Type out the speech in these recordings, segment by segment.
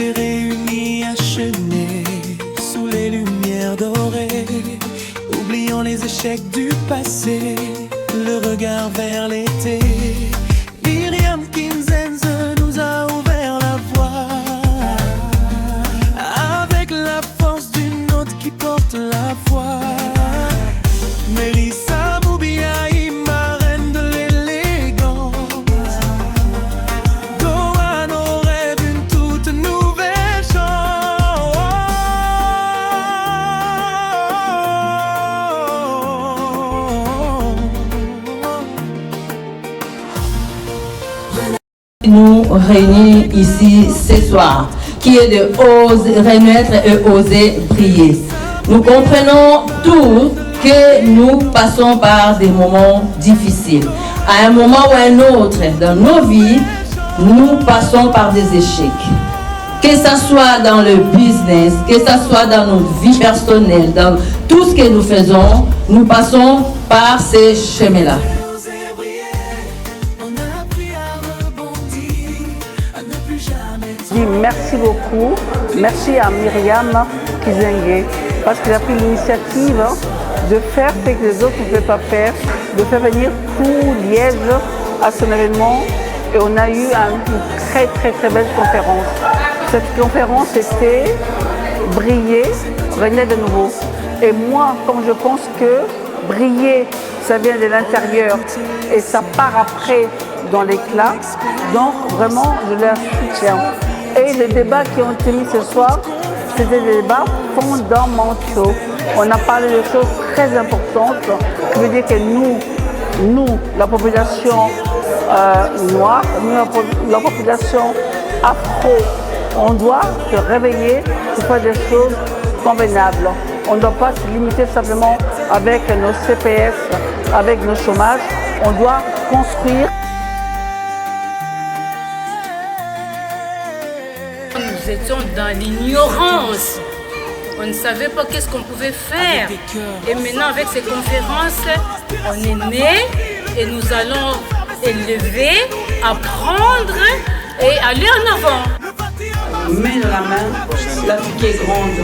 s'est réunis à Chenay, sous les lumières dorées, oubliant les échecs du passé, le regard vers l'été. Myriam Kinzenze nous a ouvert la voie, avec la force d'une note qui porte la foi. Mélissa Boubiaï, marraine de l'élégance, doit à nos rêves une toute nouvelle chance. Nous réunis ici ce soir, qui est de oser renaître et oser briller. Nous comprenons tous que nous passons par des moments difficiles. À un moment ou à un autre dans nos vies, nous passons par des échecs. Que ce soit dans le business, que ce soit dans notre vie personnelle, dans tout ce que nous faisons, nous passons par ces chemins-là. Merci beaucoup. Merci à Myriam Kinzenze parce qu'elle a pris l'initiative de faire ce que les autres ne pouvaient pas faire, de faire venir tout Liège à son événement. Et on a eu une très belle conférence. Cette conférence était briller, renaître de nouveau. Et moi, comme je pense que briller, ça vient de l'intérieur et ça part après dans l'éclat, donc vraiment je la soutiens. Et les débats qui ont été mis ce soir, c'était des débats fondamentaux. On a parlé de choses très importantes, qui veut dire que nous, la population noire, nous, la population afro, on doit se réveiller pour faire des choses convenables. On ne doit pas se limiter simplement avec nos CPS, avec nos chômages. On doit construire. Nous étions dans l'ignorance. On ne savait pas qu'est-ce qu'on pouvait faire. Et maintenant, avec ces conférences, on est né et nous allons élever, apprendre et aller en avant. Main dans la main, l'Afrique est grande.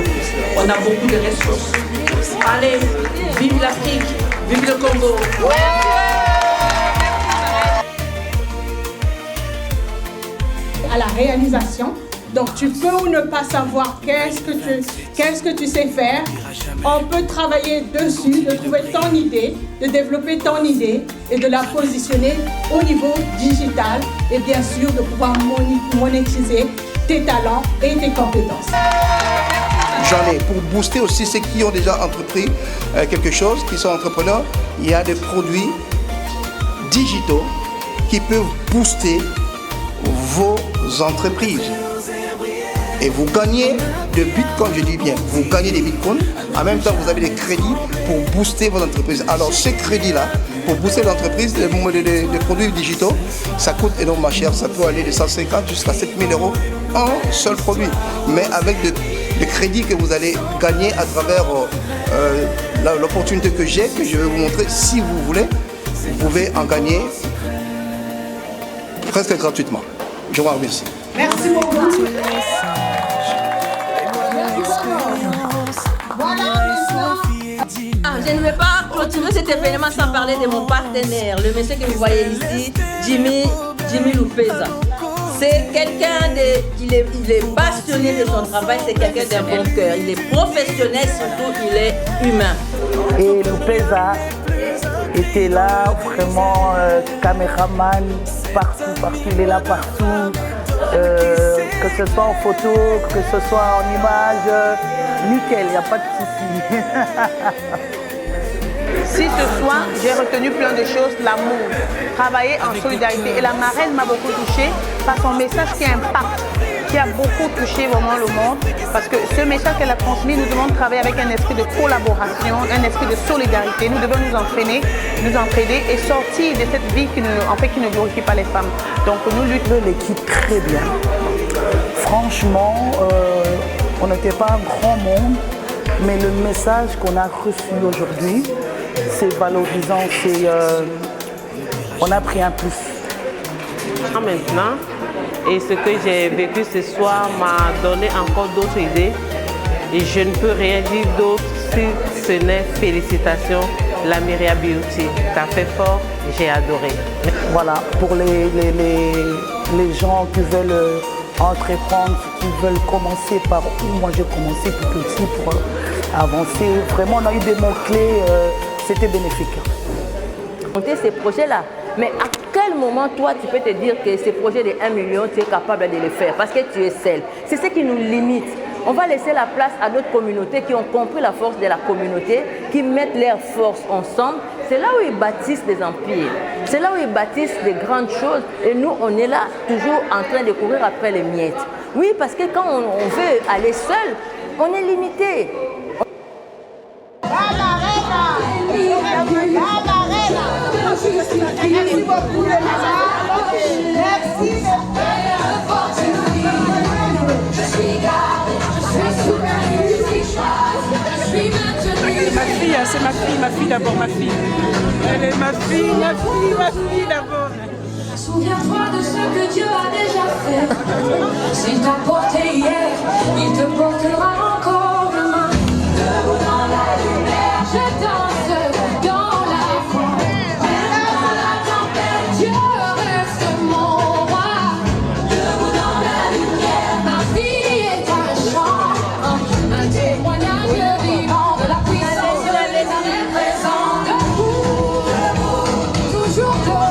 On a beaucoup de ressources. Allez, vive l'Afrique, vive le Congo. À la réalisation. Donc tu peux ou ne pas savoir qu'est-ce que tu sais faire. On peut travailler dessus, de trouver ton idée, de développer ton idée et de la positionner au niveau digital et bien sûr de pouvoir monétiser tes talents et tes compétences. J'en ai pour booster aussi ceux qui ont déjà entrepris quelque chose, qui sont entrepreneurs. Il y a des produits digitaux qui peuvent booster vos entreprises. Et vous gagnez de Bitcoin, je dis bien, vous gagnez des Bitcoins. En même temps, vous avez des crédits pour booster vos entreprises. Alors, ces crédits-là, pour booster l'entreprise, les produits digitaux, ça coûte énormément cher. Ça peut aller de 150 jusqu'à 7000 € un seul produit. Mais avec des crédits que vous allez gagner à travers l'opportunité que j'ai, que je vais vous montrer, si vous voulez, vous pouvez en gagner presque gratuitement. Je vous remercie. Merci beaucoup. Je ne vais pas clôturer cet événement sans parler de mon partenaire, le monsieur que vous voyez ici, Jimmy Lupeza. C'est quelqu'un il est passionné de son travail, c'est quelqu'un d'un bon cœur. Il est professionnel, surtout il est humain. Et Lupeza était là, vraiment caméraman, partout, il est là partout. Que ce soit en photo, que ce soit en image, nickel, il n'y a pas de souci. Si ce soir, j'ai retenu plein de choses, l'amour, travailler en solidarité. Et la marraine m'a beaucoup touchée par son message qui impacte, qui a beaucoup touché vraiment le monde. Parce que ce message qu'elle a transmis, nous devons travailler avec un esprit de collaboration, un esprit de solidarité. Nous devons nous entraîner et sortir de cette vie qui ne glorifie pas les femmes. Donc nous luttons. L'équipe très bien. Franchement, on n'était pas un grand monde, mais le message qu'on a reçu aujourd'hui, c'est valorisant, on a pris un plus. Maintenant, Et ce que j'ai vécu ce soir m'a donné encore d'autres idées. Et je ne peux rien dire d'autre si ce n'est félicitations, la Myria Beauty. T'as fait fort, j'ai adoré. Voilà, pour les gens qui veulent entreprendre, qui veulent commencer par où moi j'ai commencé tout petit pour avancer. Vraiment, on a eu des mots-clés, c'était bénéfique. Monter ces projets-là, mais à quel moment toi tu peux te dire que ces projets de 1 million, tu es capable de les faire parce que tu es seul. C'est ce qui nous limite. On va laisser la place à d'autres communautés qui ont compris la force de la communauté, qui mettent leurs forces ensemble. C'est là où ils bâtissent des empires. C'est là où ils bâtissent des grandes choses. Et nous, on est là toujours en train de courir après les miettes. Oui, parce que quand on veut aller seul, on est limité. Merci beaucoup les mamans. Merci. Ma fille, c'est ma fille d'abord, ma fille. Elle est ma fille d'abord. Souviens-toi de ce que Dieu a déjà fait. S'il t'a porté hier, il te portera encore demain. Debout dans la lumière, je danse dans la foi. Dans la tempête, Dieu reste mon roi. Debout dans la lumière, ma vie est un chant, un témoignage vivant de la puissance de l'Éternel présent. Debout, toujours debout.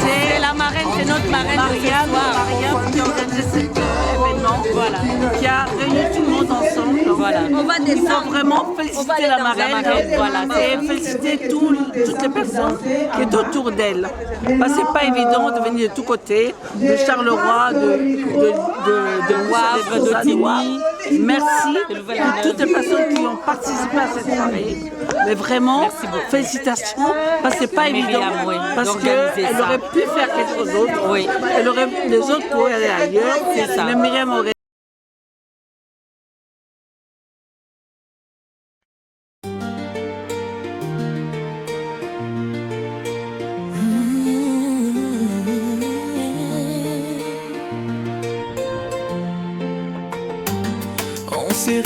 C'est la marraine, c'est notre marraine Mariam qui a organisé cet événement, voilà, qui a réuni tout le monde ensemble. Voilà. Il faut vraiment féliciter la marraine, voilà, et féliciter toutes les personnes qui sont autour d'elle. Parce que c'est pas évident de venir de tous côtés, de Charleroi, de Wavre, de Tigny. Merci à toutes les personnes qui ont participé à cette soirée. Mais vraiment, félicitations, parce que c'est pas évident, parce qu'elle aurait pu faire quelque chose d'autre. Oui. Les autres pourraient aller ailleurs, mais Myriam aurait. On s'est